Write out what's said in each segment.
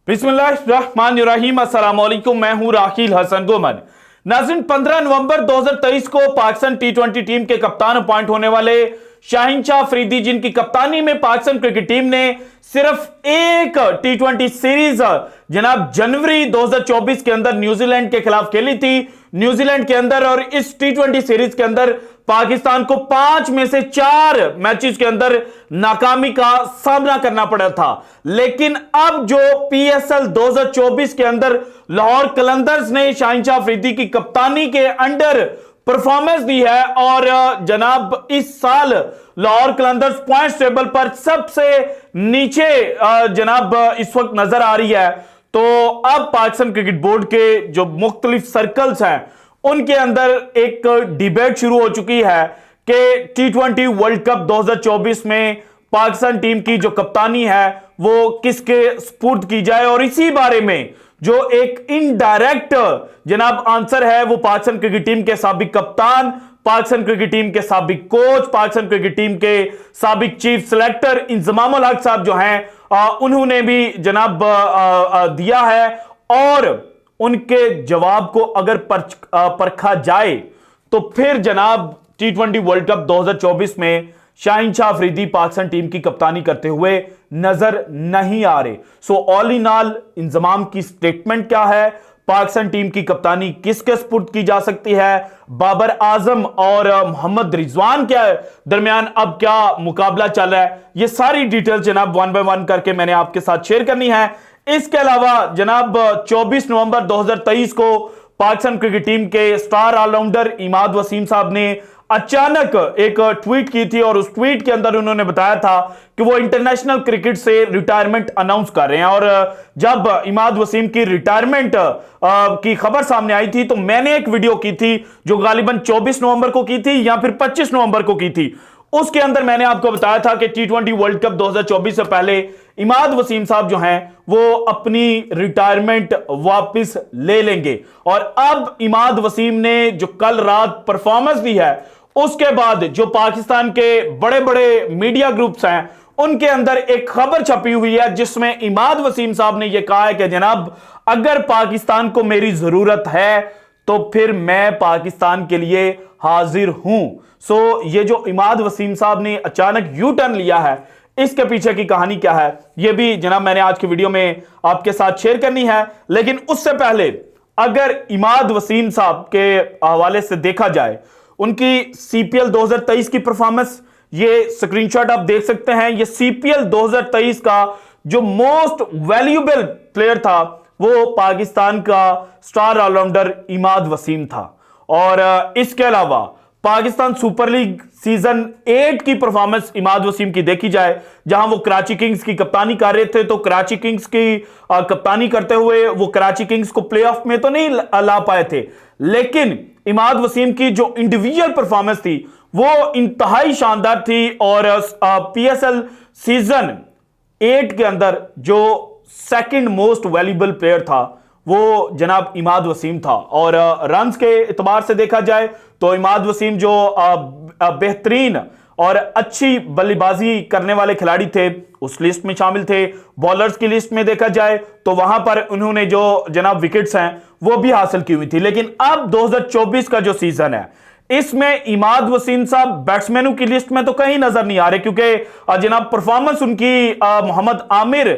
बिस्मिल्लाहिर्रहमानिर्रहीम। अस्सलाम वालेकुम। मैं हूं राखिल हसन गोमन। नाज़रीन, 15 नवंबर 2023 को पाकिस्तान टी20 टीम के कप्तान अपॉइंट होने वाले शाहीन शाह अफरीदी, जिनकी कप्तानी में पाकिस्तान क्रिकेट टीम ने सिर्फ एक टी20 सीरीज जनाब जनवरी 2024 के अंदर न्यूजीलैंड के खिलाफ खेली थी न्यूजीलैंड के अंदर, और इस टी20 सीरीज के अंदर पाकिस्तान को 5 में से 4 मैचेस के अंदर नाकामी का सामना करना पड़ा था। लेकिन अब जो पीएसएल 2024 के अंदर लाहौर कलंदर्स ने शाहीन शाह अफरीदी की कप्तानी के अंडर परफॉर्मेंस दी है, और जनाब इस साल लाहौर कलंदर्स पॉइंट्स टेबल पर सबसे नीचे जनाब इस वक्त नजर आ रही है। तो अब पाकिस्तान क्रिकेट बोर्ड के जो मुख्तलिफ सर्कल्स हैं उनके अंदर एक डिबेट शुरू हो चुकी है कि टी20 वर्ल्ड कप 2024 में पाकिस्तान टीम की जो कप्तानी है वो किसके स्पुर्द की जाए, और इसी बारे में जो एक इनडायरेक्ट जनाब आंसर है वो पाकिस्तान क्रिकेट टीम के साबिक कप्तान, पाकिस्तान क्रिकेट टीम के साबिक कोच, पाकिस्तान क्रिकेट टीम के साबिक चीफ सिलेक्टर इंजमाम उल हक साहब जो हैं उन्होंने भी जनाब दिया है। और उनके जवाब को अगर परखा जाए तो फिर जनाब टी20 वर्ल्ड कप 2024 में शाहीन शाह अफरीदी पाकिस्तान टीम की कप्तानी करते हुए नजर नहीं आ रहे। So all in all Inzamam की स्टेटमेंट क्या है, पाकिस्तान टीम की कप्तानी किसके स्पुर्द की जा सकती है, बाबर आजम और मोहम्मद रिजवान के दरमियान अब क्या मुकाबला चल रहा है, ये सारी डिटेल जनाब 1 बाय 1 करके मैंने आपके साथ शेयर करनी है। इसके अलावा जनाब 24 नवंबर 2023 को पाकिस्तान क्रिकेट टीम के स्टार ऑलराउंडर इमाद वसीम साहब ने अचानक एक ट्वीट की थी, और उस ट्वीट के अंदर उन्होंने बताया था कि वो इंटरनेशनल क्रिकेट से रिटायरमेंट अनाउंस कर रहे हैं। और जब इमाद वसीम की रिटायरमेंट की खबर सामने आई थी तो मैंने एक वीडियो की थी जो गालिबन 24 नवंबर को की थी या फिर 25 नवंबर को की थी। उसके अंदर मैंने आपको बताया था कि टी20 वर्ल्ड कप 2024 से पहले इमाद वसीम साहब जो हैं वो अपनी रिटायरमेंट वापस ले लेंगे। और अब इमाद वसीम ने जो कल रात परफॉर्मेंस दी है उसके बाद जो पाकिस्तान के बड़े बड़े मीडिया ग्रुप्स हैं उनके अंदर एक खबर छपी हुई है जिसमें इमाद वसीम साहब ने यह कहा है कि जनाब अगर पाकिस्तान को मेरी जरूरत है तो फिर मैं पाकिस्तान के लिए हाजिर हूं। सो ये जो इमाद वसीम साहब ने अचानक यू टर्न लिया है इसके पीछे की कहानी क्या है ये भी जनाब मैंने आज की वीडियो में आपके साथ शेयर करनी है। लेकिन उससे पहले अगर इमाद वसीम साहब के हवाले से देखा जाए उनकी सीपीएल 2023 की परफॉर्मेंस, ये स्क्रीनशॉट आप देख सकते हैं। ये सीपीएल 2023 का जो मोस्ट वैल्यूएबल प्लेयर था वो पाकिस्तान का स्टार ऑलराउंडर इमाद वसीम था। और इसके अलावा पाकिस्तान सुपर लीग सीजन 8 की परफॉर्मेंस इमाद वसीम की देखी जाए, जहां वो कराची किंग्स की कप्तानी कर रहे थे, तो कराची किंग्स की कप्तानी करते हुए वो कराची किंग्स को प्लेऑफ में तो नहीं ला पाए थे, लेकिन इमाद वसीम की जो इंडिविजुअल परफॉर्मेंस थी वो इंतहाई शानदार थी। और पीएसएल सीजन 8 के अंदर जो सेकंड मोस्ट वैल्यूएबल प्लेयर था वो जनाब इमाद वसीम था। और रन्स के एतबार से देखा जाए तो इमाद वसीम जो बेहतरीन और अच्छी बल्लेबाजी करने वाले खिलाड़ी थे उस लिस्ट में शामिल थे। बॉलर्स की लिस्ट में देखा जाए तो वहां पर उन्होंने जो जनाब विकेट्स हैं वो भी हासिल की हुई थी। लेकिन अब 2024 का जो सीजन है इसमें इमाद वसीम साहब बैट्समैनों की लिस्ट में तो कहीं नजर नहीं आ रहे, क्योंकि जनाब परफॉर्मेंस उनकी मोहम्मद आमिर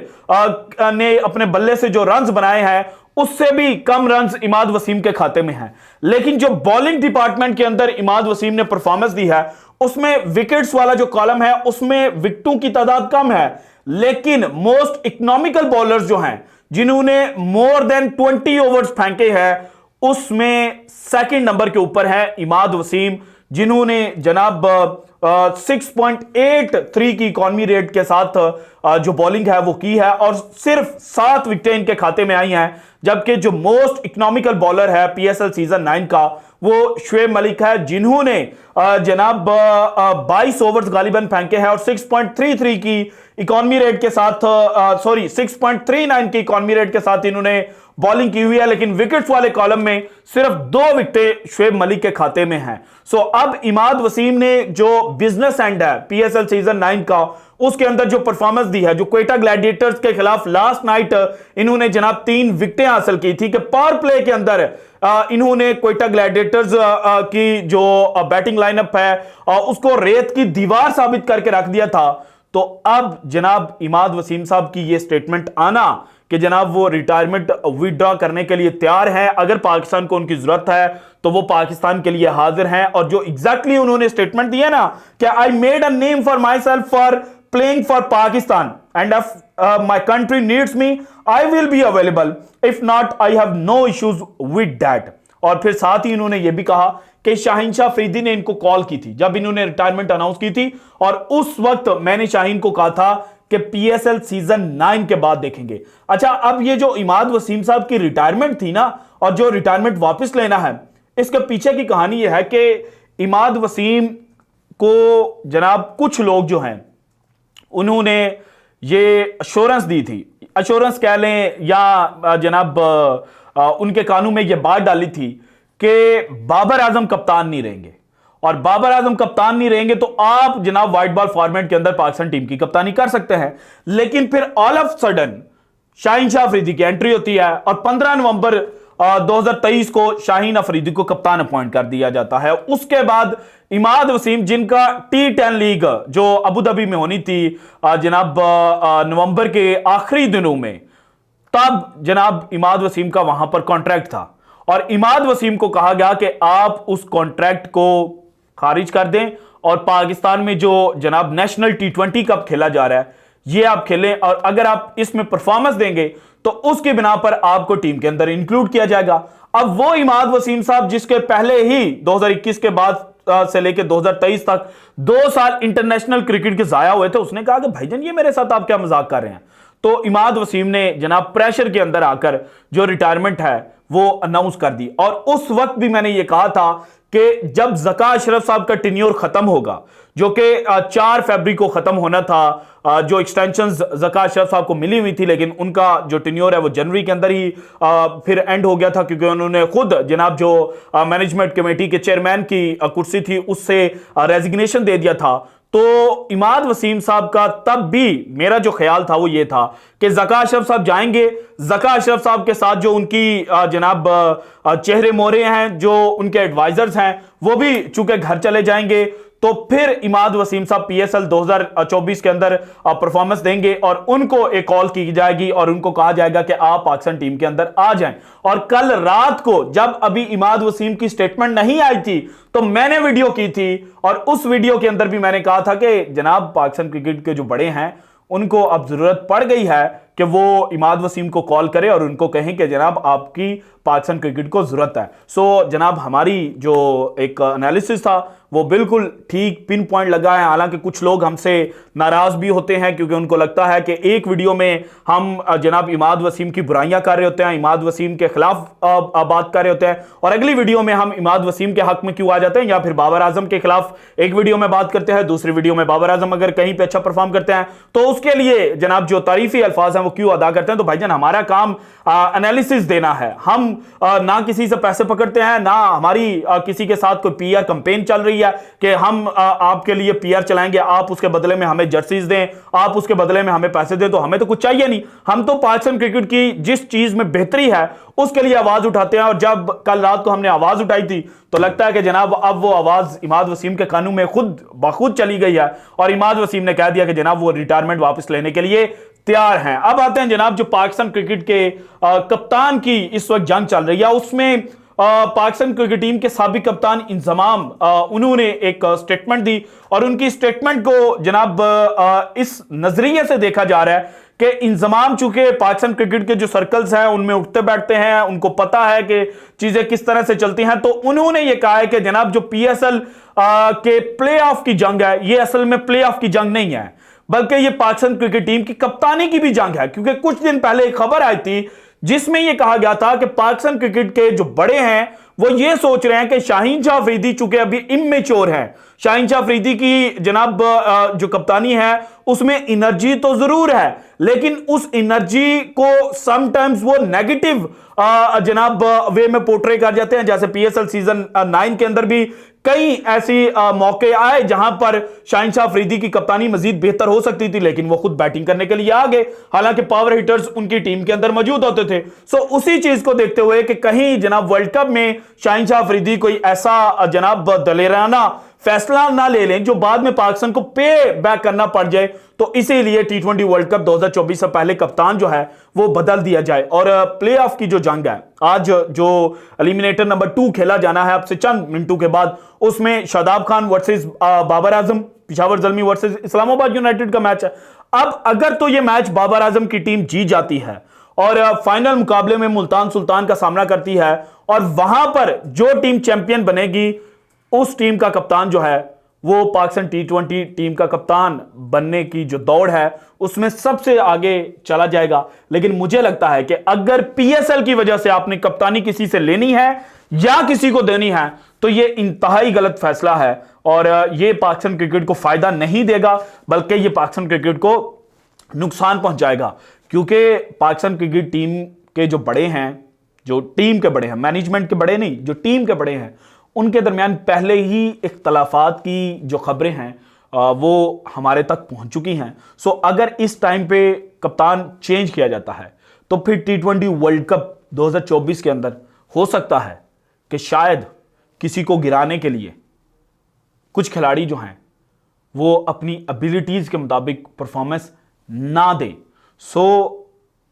ने अपने बल्ले से जो रन्स बनाए हैं उससे भी कम रन्स इमाद वसीम के खाते में हैं। लेकिन जो बॉलिंग डिपार्टमेंट के अंदर इमाद वसीम ने परफॉर्मेंस दी है उसमें विकेट्स वाला जो कॉलम है उसमें विकेटों की तादाद कम है, लेकिन मोस्ट इकोनॉमिकल बॉलर्स जो हैं जिन्होंने मोर देन 20 ओवर्स फेंके हैं उसमें सेकंड नंबर के ऊपर है इमाद वसीम, जिन्होंने जनाब 6.83 की इकॉनमी रेट के साथ जो बॉलिंग है वो की है, और सिर्फ 7 विकेटें इनके खाते में आई हैं। जबकि जो मोस्ट इकोनॉमिकल बॉलर है पीएसएल सीजन 9 का वो शुएब मलिक है, जिन्होंने जनाब 22 ओवर्स गालिबन फेंके हैं और 6.33 की इकॉनमी रेट के साथ 6.39 की इकॉनमी रेट के साथ इन्होंने बॉलिंग की हुई है। लेकिन विकेट्स वाले कॉलम में सिर्फ 2 विकेटें शुएब मलिक के खाते में हैं। सो अब इमाद वसीम ने जो बिजनेस एंड है पीएसएल सीजन 9 का, उसके अंदर जो परफॉर्मेंस दी है, जो क्वेटा ग्लैडिएटर्स के खिलाफ लास्ट नाइट इन्होंने जनाब 3 विकेटें हासिल की थी कि पावर प्ले के अंदर इन्होंने क्वेटा ग्लैडिएटर्स की जो बैटिंग लाइनअप है उसको रेत की दीवार साबित करके रख दिया था। तो अब जनाब इमाद वसीम साहब की यह स्टेटमेंट आना कि जनाब वो रिटायरमेंट विड्रॉ करने के लिए तैयार हैं, अगर पाकिस्तान को उनकी जरूरत है तो वो पाकिस्तान के लिए हाजिर हैं। और जो एग्जैक्टली उन्होंने स्टेटमेंट दिया ना कि I made a name for myself for playing for Pakistan and if my country needs me I will be available, if not I have no issues with that. और फिर साथ ही इन्होंने यह भी कहा कि शाहीन शाह अफरीदी ने इनको कॉल की थी जब इन्होंने रिटायरमेंट अनाउंस की थी, और उस वक्त मैंने शाहीन को कहा था कि पीएसएल सीजन 9 के बाद देखेंगे। अच्छा, अब ये जो इमाद वसीम साहब की रिटायरमेंट थी ना, और जो रिटायरमेंट वापस लेना है, इसके पीछे की कहानी यह है कि इमाद वसीम को जनाब कुछ लोग जो हैं उन्होंने ये अश्योरेंस दी थी, अश्योरेंस कह लें या जनाब उनके कानून में यह बात डाली थी कि बाबर आजम कप्तान नहीं रहेंगे, और बाबर आजम कप्तान नहीं रहेंगे तो आप जनाब व्हाइट बॉल फॉर्मेट के अंदर पाकिस्तान टीम की कप्तानी कर सकते हैं। लेकिन फिर all of sudden Shaheen Shah Afridi की एंट्री होती है और 15 नवंबर 2023 को शाहीन अफरीदी को कप्तान अपॉइंट कर दिया जाता है। उसके बाद इमाद वसीम, जिनका T10 लीग जो अबू धाबी में होनी थी जनाब नवंबर के आखिरी दिनों में, तब जनाब इमाद वसीम का वहां पर कॉन्ट्रैक्ट था और इमाद वसीम को कहा गया कि आप उस कॉन्ट्रैक्ट को खारिज कर दें और पाकिस्तान में जो जनाब नेशनल T20 कप खेला जा रहा है ये आप खेलें, और अगर आप इसमें परफॉर्मेंस देंगे तो उसके बिना पर आपको टीम के अंदर इंक्लूड किया जाएगा। अब वो इमाद वसीम साहब जिसके पहले ही 2021 के बाद से लेकर 2023 तक 2 साल इंटरनेशनल क्रिकेट के जाया हुए थे, उसने कहा कि भाईजान ये मेरे साथ आप क्या मजाक कर रहे हैं। तो इमाद वसीम ने जनाब प्रेशर के अंदर आकर जो रिटायरमेंट है वो अनाउंस कर दी। और उस वक्त भी मैंने ये कहा था कि जब ज़का अशरफ साहब का टेन्योर खत्म होगा, जो कि 4 फरवरी को खत्म होना था, जो एक्सटेंशन ज़का अशरफ साहब को मिली हुई थी, लेकिन उनका जो टेन्योर है वो जनवरी के अंदर ही फिर एंड हो गया था, क्योंकि उन्होंने खुद जनाब जो मैनेजमेंट कमेटी के चेयरमैन की कुर्सी थी उससे रेजिग्नेशन दे दिया था। तो इमाद वसीम साहब का तब भी मेरा जो ख्याल था वो ये था कि ज़का अशरफ साहब जाएंगे, ज़का अशरफ साहब के साथ जो उनकी जनाब चेहरे मोहरे हैं, जो उनके एडवाइजर्स हैं, वो भी चूंकि घर चले जाएंगे, तो फिर इमाद वसीम साहब पीएसएल 2024 के अंदर परफॉर्मेंस देंगे और उनको एक कॉल की जाएगी और उनको कहा जाएगा कि आप पाकिस्तान टीम के अंदर आ जाएं। और कल रात को जब अभी इमाद वसीम की स्टेटमेंट नहीं आई थी तो मैंने वीडियो की थी, और उस वीडियो के अंदर भी मैंने कहा था कि जनाब पाकिस्तान क्रिकेट के जो बड़े हैं उनको अब जरूरत पड़ गई है कि वो इमाद वसीम को कॉल करे और उनको कहें कि जनाब आपकी पाकिस्तान क्रिकेट को जरूरत है। सो जनाब हमारी जो एक एनालिसिस था वो बिल्कुल ठीक पिन पॉइंट लगा है। हालांकि कुछ लोग हमसे नाराज भी होते हैं क्योंकि उनको लगता है कि एक वीडियो में हम जनाब इमाद वसीम की बुराइयां कर रहे होते हैं, इमाद वसीम के खिलाफ बात कर रहे होते हैं, और अगली वीडियो में हम इमाद वसीम के हक में क्यों आ जाते हैं, या फिर बाबर आजम के खिलाफ एक वीडियो में बात करते हैं, दूसरी वीडियो में बाबर आजम अगर कहीं पे अच्छा परफॉर्म करते हैं तो उसके लिए जनाब जो तारीफी अल्फाज हैं वो क्यों अदा करते हैं। तो भाईजान हमारा काम एनालिसिस देना है, हम ना किसी से पैसे पकड़ते हैं, ना हमारी किसी के साथ कोई पीआर कैंपेन चल रही है कि हम आपके लिए पीआर चलाएंगे, आप उसके बदले में हमें जर्सीज दें, आप उसके बदले में हमें पैसे दें। तो हमें तो कुछ चाहिए नहीं, हम तो पाकिस्तान क्रिकेट की जिस चीज में बेहतरी है उसके लिए आवाज उठाते हैं। और जब कल रात को हमने आवाज उठाई थी तो लगता है कि जनाब अब वो आवाज इमाद वसीम के कानों में खुद बखुद चली गई है और इमाद वसीम ने कह दिया कि जनाब वो रिटायरमेंट वापस लेने के लिए तैयार हैं। अब आते हैं जनाब जो पाकिस्तान क्रिकेट के कप्तान की इस वक्त जंग चल रही है, उसमें पाकिस्तान क्रिकेट टीम के साबिक कप्तान इंजमाम उन्होंने एक स्टेटमेंट दी, और उनकी स्टेटमेंट को जनाब इस नजरिए से देखा जा रहा है कि इंजमाम चूंकि पाकिस्तान क्रिकेट के जो सर्कल्स हैं उनमें उठते बैठते हैं, उनको पता है कि चीजें किस तरह से चलती हैं। तो उन्होंने ये कहा है कि जनाब जो पीएसएल के प्ले ऑफ की जंग है ये असल में प्ले ऑफ की जंग नहीं है, बल्कि ये पाकिस्तान क्रिकेट टीम की कप्तानी की भी जंग है। क्योंकि कुछ दिन पहले एक खबर आई थी जिसमें यह कहा गया था कि पाकिस्तान क्रिकेट के जो बड़े हैं वो ये सोच रहे हैं कि शाहीन शाह अफरीदी चूंकि अभी इमेच्योर हैं, शाहीन शाह अफरीदी की जनाब जो कप्तानी है उसमें एनर्जी तो जरूर है, लेकिन उस एनर्जी को समटाइम्स वो नेगेटिव जनाब वे में पोर्ट्रे कर जाते हैं। जैसे पीएसएल सीजन 9 के अंदर भी कई ऐसी मौके आए जहां पर शाहीन शाह अफरीदी की कप्तानी मजीद बेहतर हो सकती थी, लेकिन वो खुद बैटिंग करने के लिए आ गए, हालांकि पावर हिटर्स उनकी टीम के अंदर मौजूद होते थे। सो उसी चीज को देखते हुए कि कहीं जनाब वर्ल्ड कप में शाहीन शाह अफरीदी कोई ऐसा जनाब दलेराना फैसला ना ले लें जो बाद में पाकिस्तान को पे बैक करना पड़ जाए, तो इसीलिए टी20 वर्ल्ड कप 2024 से पहले कप्तान जो है वो बदल दिया जाए। और प्ले ऑफ की जो जंग है, आज जो एलिमिनेटर नंबर 2 खेला जाना है अब से चंद मिनटों के बाद, उसमें शादाब खान वर्सेस बाबर आजम, पिशावर जल्मी वर्सेस इस्लामाबाद यूनाइटेड का मैच है। अब अगर तो यह मैच बाबर आजम की टीम जीत जाती है और फाइनल मुकाबले में मुल्तान सुल्तान का सामना करती है, और वहां पर जो टीम चैंपियन बनेगी उस टीम का कप्तान जो है वो पाकिस्तान टी20 टीम का कप्तान बनने की जो दौड़ है उसमें सबसे आगे चला जाएगा। लेकिन मुझे लगता है कि अगर पीएसएल की वजह से आपने कप्तानी किसी से लेनी है या किसी को देनी है तो यह इंतहाई गलत फैसला है, और यह पाकिस्तान क्रिकेट को फायदा नहीं देगा बल्कि यह पाकिस्तान क्रिकेट को नुकसान पहुंचाएगा। क्योंकि पाकिस्तान क्रिकेट टीम के जो बड़े हैं, जो टीम के बड़े हैं, मैनेजमेंट के बड़े नहीं, जो टीम के बड़े हैं, उनके दरमियान पहले ही इख्तलाफात की जो खबरें हैं वो हमारे तक पहुंच चुकी हैं। सो अगर इस टाइम पे कप्तान चेंज किया जाता है तो फिर टी20 वर्ल्ड कप 2024 के अंदर हो सकता है कि शायद किसी को गिराने के लिए कुछ खिलाड़ी जो हैं वो अपनी एबिलिटीज के मुताबिक परफॉर्मेंस ना दे। So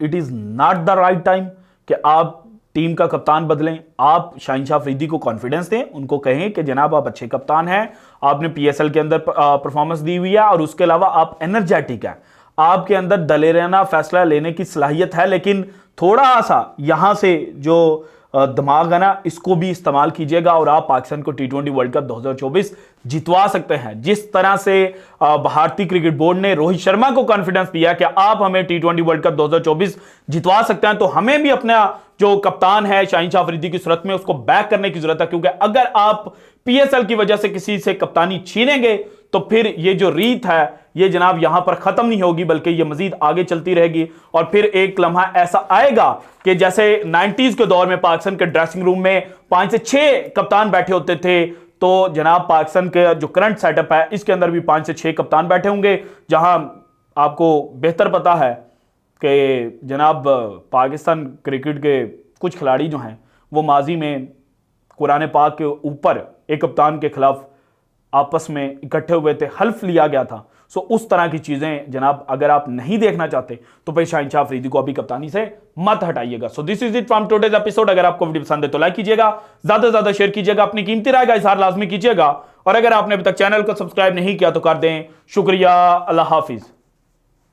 it is not the right time कि आप टीम का कप्तान बदलें। आप शाहीन शाह अफरीदी को कॉन्फिडेंस दें, उनको कहें कि जनाब आप अच्छे कप्तान हैं, आपने पीएसएल के अंदर परफॉर्मेंस दी हुई है, और उसके अलावा आप एनर्जेटिक हैं, आपके अंदर दलेराना फैसला लेने की सलाहियत है, लेकिन थोड़ा सा यहां से जो दिमाग है ना इसको भी इस्तेमाल कीजिएगा और आप पाकिस्तान को टी20 वर्ल्ड कप 2024 जितवा सकते हैं। जिस तरह से भारतीय क्रिकेट बोर्ड ने रोहित शर्मा को कॉन्फिडेंस दिया कि आप हमें टी20 वर्ल्ड कप 2024 जितवा सकते हैं, तो हमें भी अपना जो कप्तान है शाहीन शाह अफरीदी की सूरत में उसको बैक करने की जरूरत है। क्योंकि अगर आप पीएसएल की वजह से किसी से कप्तानी छीनेंगे तो फिर ये जो रीत है ये जनाब यहां पर खत्म नहीं होगी, बल्कि ये मजीद आगे चलती रहेगी। और फिर एक लम्हा ऐसा आएगा कि जैसे 90s के दौर में पाकिस्तान के ड्रेसिंग रूम में 5 से 6 कप्तान बैठे होते थे, तो जनाब पाकिस्तान के जो करंट सेटअप है इसके अंदर भी 5 से 6 कप्तान बैठे होंगे। जहां आपको बेहतर पता है कि जनाब पाकिस्तान क्रिकेट के कुछ खिलाड़ी जो हैं वो माजी में कुरान पाक के ऊपर एक कप्तान के खिलाफ आपस में इकट्ठे हुए थे, हल्फ लिया गया था। सो उस तरह की चीजें जनाब अगर आप नहीं देखना चाहते तो भाई शाहीन शाह अफरीदी को अभी कप्तानी से मत हटाइएगा। So this is it from today's episode. अगर आपको वीडियो पसंद है तो लाइक कीजिएगा, ज्यादा से ज्यादा शेयर कीजिएगा, अपनी कीमती राय का इजहार लाजमी कीजिएगा, और अगर आपने अभी तक चैनल को सब्सक्राइब नहीं किया तो कर दें। शुक्रिया, अल्लाह हाफिज।